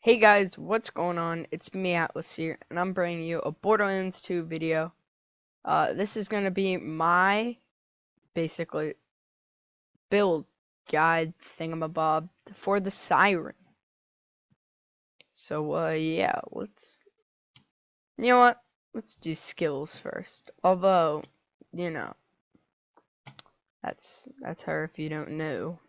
Hey guys, what's going on? It's me, Atlas here, and I'm bringing you a Borderlands 2 video. This is going to be my, basically, build guide thingamabob for the Siren. So, yeah, you know what? Let's do skills first. Although, you know, that's her if you don't know.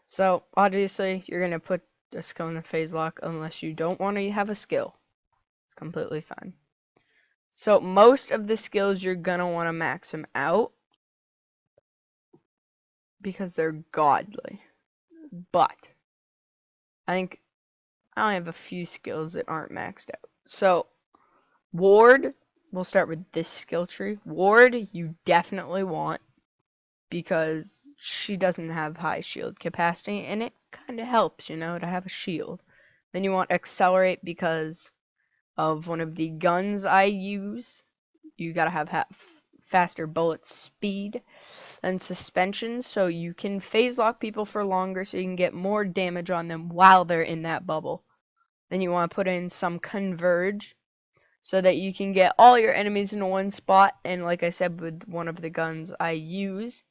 So, obviously, you're going to put a skill in a phase lock unless you don't want to have a skill. It's completely fine. So most of the skills you're gonna want to max them out because they're godly. But I think I only have a few skills that aren't maxed out. So Ward, we'll start with this skill tree. Ward you definitely want because she doesn't have high shield capacity and it kind of helps, you know, to have a shield. Then you want Accelerate because of one of the guns I use. You gotta have faster bullet speed and suspension so you can phase lock people for longer so you can get more damage on them while they're in that bubble. Then you want to put in some converge so that you can get all your enemies in one spot, and like I said with one of the guns I use,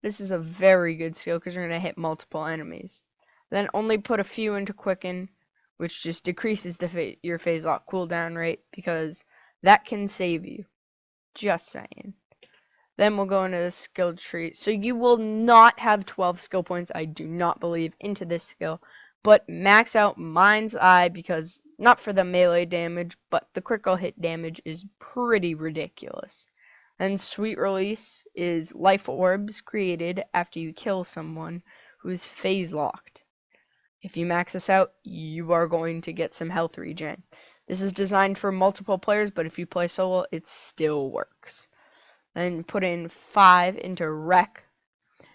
this is a very good skill because you're going to hit multiple enemies. Then only put a few into quicken, which just decreases your phase lock cooldown rate because that can save you. Just saying. Then we'll go into the skill tree. So you will not have 12 skill points, I do not believe, into this skill. But max out Mind's Eye because, not for the melee damage, but the critical hit damage is pretty ridiculous. Then Sweet Release is life orbs created after you kill someone who is phase locked. If you max this out, you are going to get some health regen. This is designed for multiple players, but if you play solo, it still works. Then put in 5 into Wreck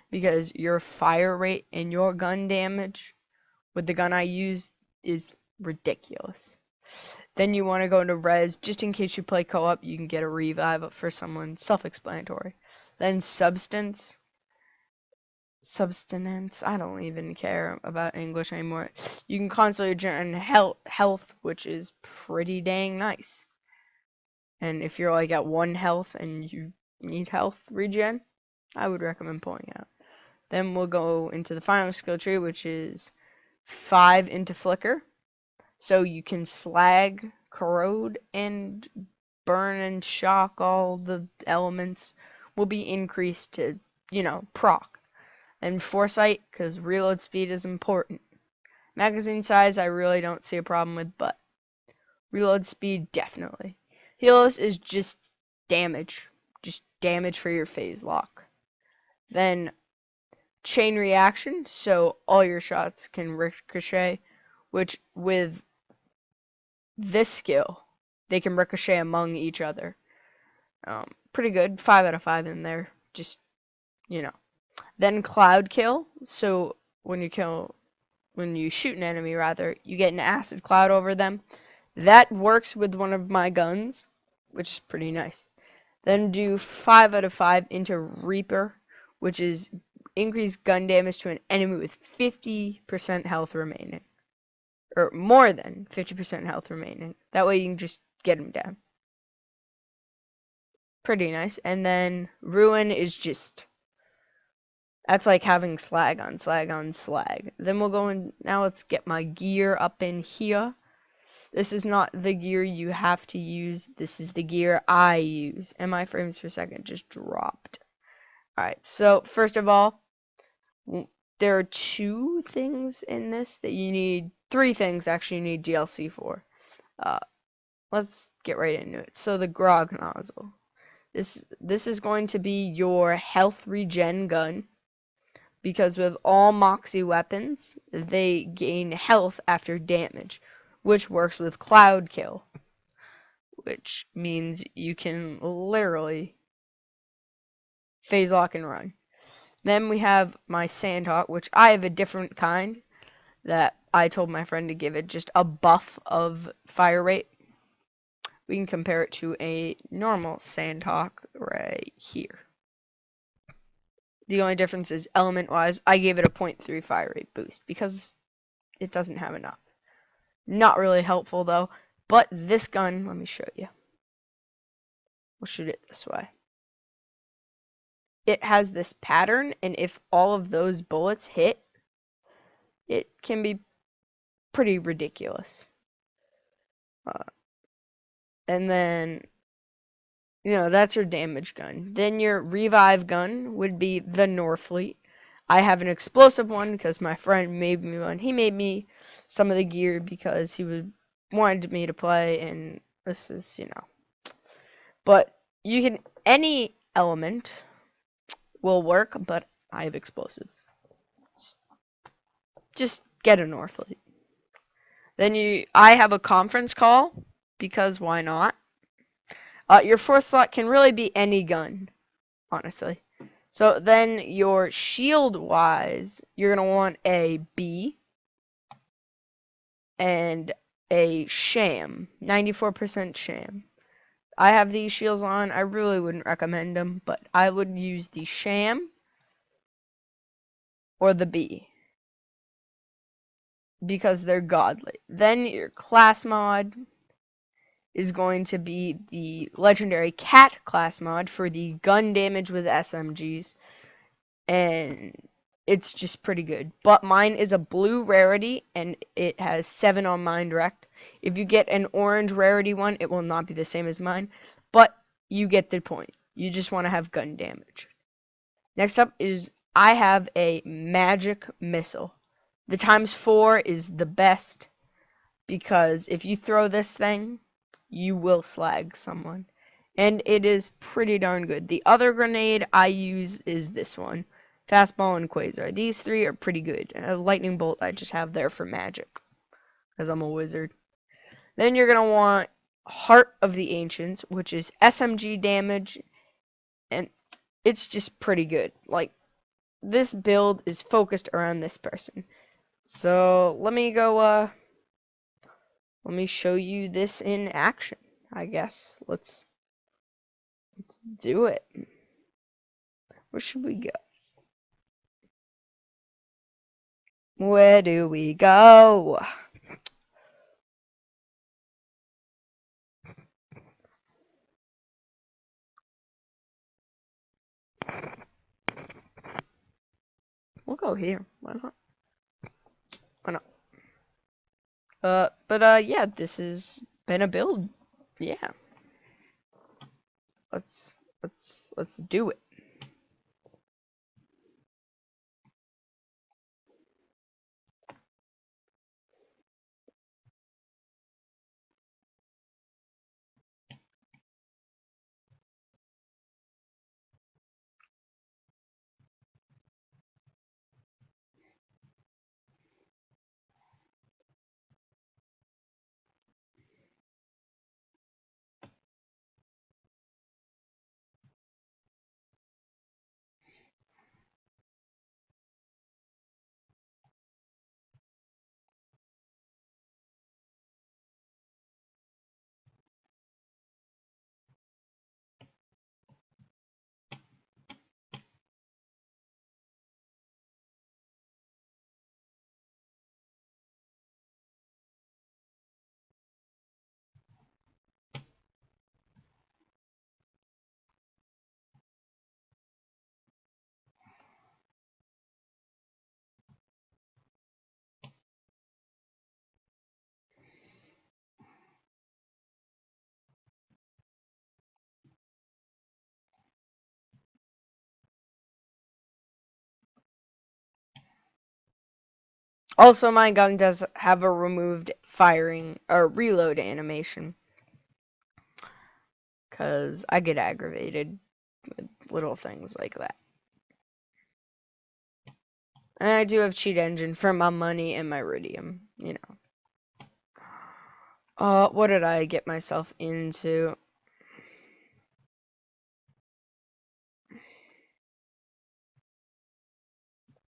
because your fire rate and your gun damage with the gun I use is ridiculous. Then you want to go into Res just in case you play co-op, you can get a revive for someone. Self-explanatory. Then Substance. Substance, I don't even care about English anymore. You can constantly regenerate health, which is pretty dang nice. And if you're like at 1 health and you need health regen, I would recommend pulling it out. Then we'll go into the final skill tree, which is 5 into Flicker. So you can slag, corrode, and burn and shock all the elements will be increased to, you know, proc. And Foresight, because reload speed is important. Magazine size, I really don't see a problem with, but reload speed, definitely. Heals is just damage. Just damage for your phase lock. Then chain reaction, so all your shots can ricochet, which with this skill, they can ricochet among each other. Pretty good, 5 out of 5 in there, just, you know. Then cloud kill, so when you shoot an enemy rather, you get an acid cloud over them. That works with one of my guns, which is pretty nice. Then do 5 out of 5 into Reaper, which is increased gun damage to an enemy with 50% health remaining. Or more than 50% health remaining. That way you can just get him down. Pretty nice. And then Ruin is just... that's like having slag on slag on slag. Then we'll go in... now let's get my gear up in here. This is not the gear you have to use. This is the gear I use. And my frames per second just dropped. Alright, so first of all, there are 2 things in this that you need. 3 things actually you need DLC for. Let's get right into it. So the Grog Nozzle. This is going to be your health regen gun. Because with all Moxie weapons, they gain health after damage. Which works with Cloud Kill. Which means you can literally phase lock and run. Then we have my Sandhawk, which I have a different kind that I told my friend to give it just a buff of fire rate. We can compare it to a normal Sandhawk right here. The only difference is element-wise, I gave it a 0.3 fire rate boost because it doesn't have enough. Not really helpful though. But this gun, let me show you. We'll shoot it this way. It has this pattern, and if all of those bullets hit, it can be pretty ridiculous. And then, that's your damage gun. Then your revive gun would be the Norfleet. I have an explosive one because my friend made me one. He made me some of the gear because he wanted me to play, and this is, But you can, any element will work, but I have explosive. Just get a Norfleet. Then I have a conference call because why not? Your fourth slot can really be any gun, honestly. So then your shield wise, you're gonna want a B and a sham, 94% sham. I have these shields on. I really wouldn't recommend them, but I would use the sham or the B because they're godly. Then your class mod is going to be the legendary cat class mod for the gun damage with SMGs, and it's just pretty good. But mine is a blue rarity, and it has 7 on mine direct. If you get an orange rarity one, it will not be the same as mine, but you get the point. You just want to have gun damage. Next up is I have a magic missile. The ×4 is the best because if you throw this thing, you will slag someone. And it is pretty darn good. The other grenade I use is this one. Fastball and Quasar. These three are pretty good. Lightning Bolt I just have there for magic. Because I'm a wizard. Then you're going to want Heart of the Ancients, which is SMG damage. And it's just pretty good. Like, this build is focused around this person. So, let me go, let me show you this in action, I guess. Let's do it. Where should we go? Where do we go? We'll go here. Why not? Why not? Yeah, this has been a build. Yeah. Let's do it. Also, my gun does have a removed firing or reload animation. Because I get aggravated with little things like that. And I do have cheat engine for my money and my iridium, what did I get myself into?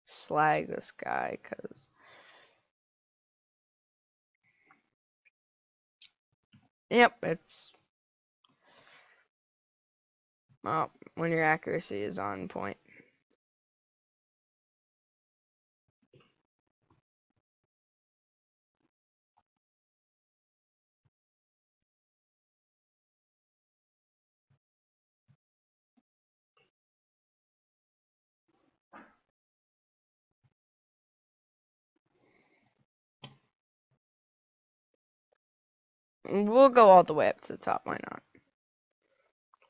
Slag this guy, because yep, it's well, when your accuracy is on point. We'll go all the way up to the top. Why not?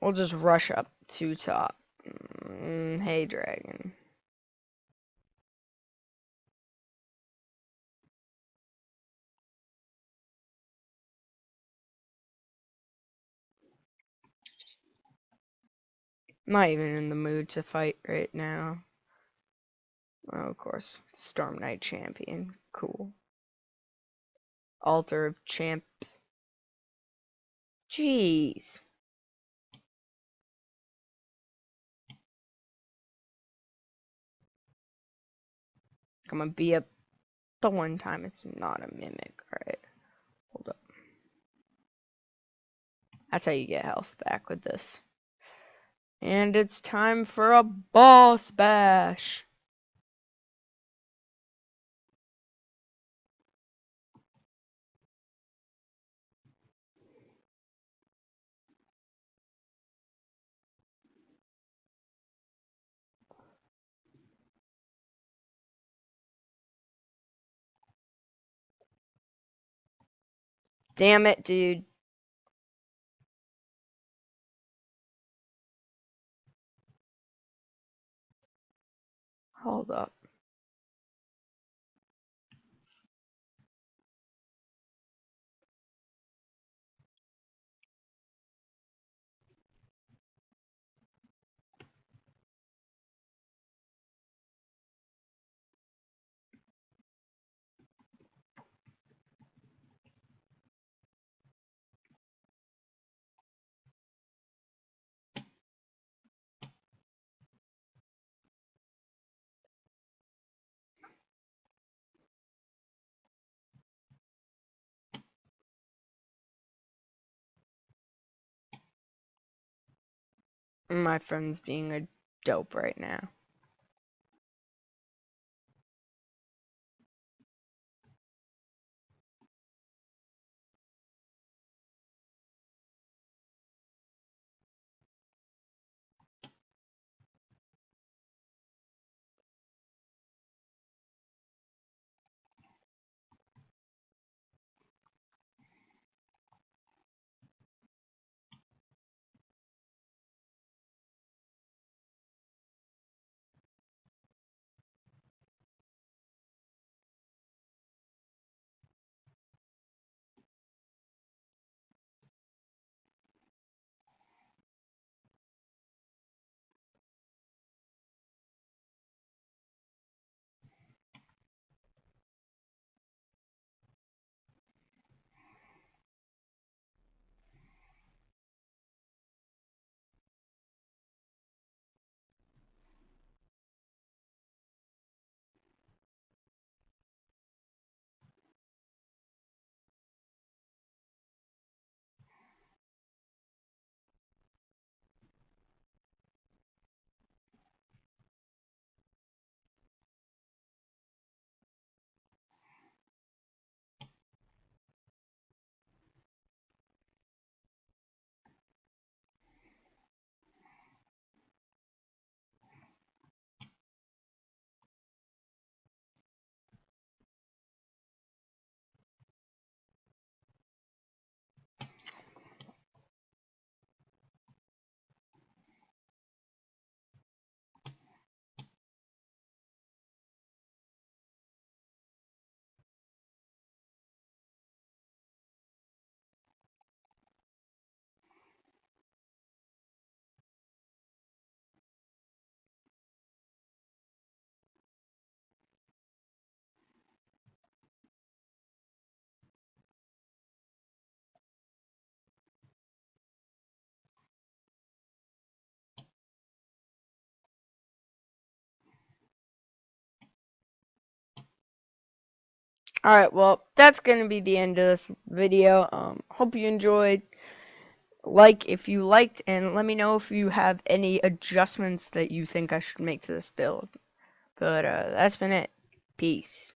We'll just rush up to top. Hey, dragon. Not even in the mood to fight right now. Oh, of course. Storm Knight champion. Cool. Altar of Champs. Jeez. I'm gonna be up the one time it's not a mimic. Alright. Hold up. That's how you get health back with this. And it's time for a boss bash. Damn it, dude. Hold up. My friend's being a dope right now. Alright, well, that's gonna be the end of this video. Hope you enjoyed. Like if you liked, and let me know if you have any adjustments that you think I should make to this build. But that's been it. Peace.